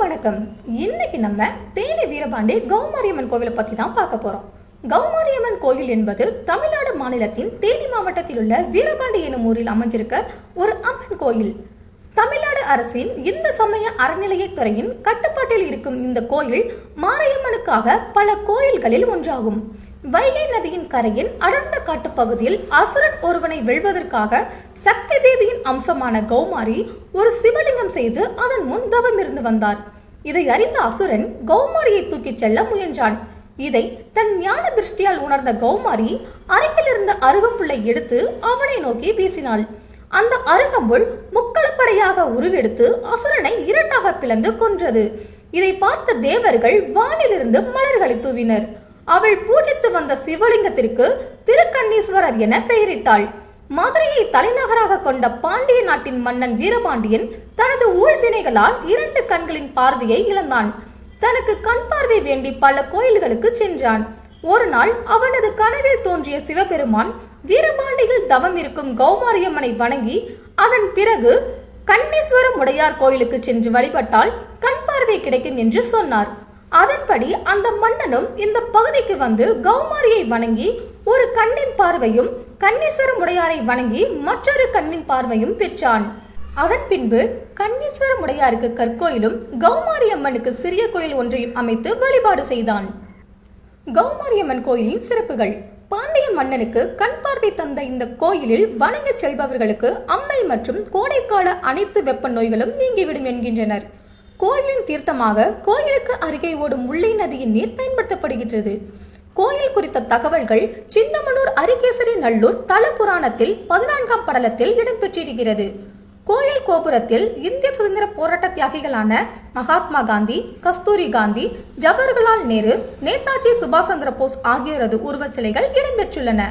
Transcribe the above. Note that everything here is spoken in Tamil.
வணக்கம். இன்னைக்கு நம்ம தேனி வீரபாண்டி கௌமாரியம்மன் கோவிலை பத்தி தான் பார்க்க போறோம். கௌமாரியம்மன் கோயில் என்பது தமிழ்நாடு மாநிலத்தின் தேனி மாவட்டத்தில் உள்ள வீரபாண்டி எனும் ஊரில் அமைஞ்சிருக்க ஒரு அம்மன் கோயில். தமிழ்நாடு அரசின் இந்து சமய அறநிலையத்துறையின் கட்டுப்பாட்டில் இருக்கும் இந்த கோயில் மாரியம்மனுக்காக பல கோயில்களில் ஒன்றாகும். வைகை நதியின் கரையின் அடர்ந்த காட்டுப்பகுதியில் அசுரன் ஒருவனை வெல்வதற்காக சக்தி தேவியின் அம்சமான கௌமாரி ஒரு சிவலிங்கம் செய்து அதன் முன் தவம் இருந்து வந்தார். இதை அறிந்த அசுரன் கௌமாரியை தூக்கிச் செல்ல முயன்றான். இதை தன் ஞான திருஷ்டியால் உணர்ந்த கௌமாரி அருகில் இருந்த அருகம்புல்லை எடுத்து அவனை நோக்கி வீசினாள். அந்த அருகம்புல் முக்களப்படையாக உருவெடுத்து அசுரனை இரண்டாக பிளந்து கொன்றது. இதை பார்த்த தேவர்கள் வானிலிருந்து மலர்களை தூவினர். அவள் பூஜித்து வந்த சிவலிங்கத்திற்கு திருக்கண்ணீஸ்வரர் என பெயரிட்டாள். மதுரையை தலைநகராக கொண்ட பாண்டிய நாட்டின் மன்னன் வீரபாண்டியன் தனது ஊழ்வினைகளால் 2 கண்களின் பார்வையை இழந்தான். தனக்கு கண் பார்வை வேண்டி பல கோயில்களுக்கு சென்றான். ஒரு நாள் அவனது கனவில் தோன்றிய சிவபெருமான் வீரபாண்டியில் தவம் இருக்கும் கௌமாரியம்மனை வணங்கி அதன் பிறகு கண்ணீஸ்வர முடையார் கோயிலுக்கு சென்று வழிபட்டால் கண் பார்வை கிடைக்கும் என்று சொன்னார். அதன்படி அந்த மன்னனும் இந்த பகுதிக்கு வந்து கௌமாரியை வணங்கி ஒரு கண்ணின் பார்வையும் கண்ணீஸ்வர முடையாரை வணங்கி மற்றொரு கண்ணின் பார்வையும் பெற்றான். அதன் பின்பு கண்ணீஸ்வர முடையாருக்கு கற்கோயிலும் கௌமாரியம்மனுக்கு சிறிய கோயில் ஒன்றையும் அமைத்து வழிபாடு செய்தான். கௌமாரியம்மன் கோயிலின் சிறப்புகள். பாண்டிய மன்னனுக்கு கண் பார்வை தந்த இந்த கோயிலில் வணங்க செல்பவர்களுக்கு அம்மை மற்றும் கோடைக்கால அனைத்து வெப்ப நோய்களும் நீங்கிவிடும் என்கின்றனர். கோயிலின் தீர்த்தமாக கோயிலுக்கு அருகே ஓடும் முல்லை நதியின் நீர் பயன்படுத்தப்படுகிறது. கோயில் குறித்த தகவல்கள் சின்னமனூர் அரிகேசரி நல்லூர் தல புராணத்தில் 14ஆம் படலத்தில் இடம்பெற்றிருக்கிறது. கோயில் கோபுரத்தில் இந்திய சுதந்திர போராட்ட தியாகிகளான மகாத்மா காந்தி, கஸ்தூரி காந்தி, ஜவஹர்லால் நேரு, நேதாஜி சுபாஷ் சந்திர போஸ் ஆகியோரது உருவச் சிலைகள் இடம்பெற்றுள்ளன.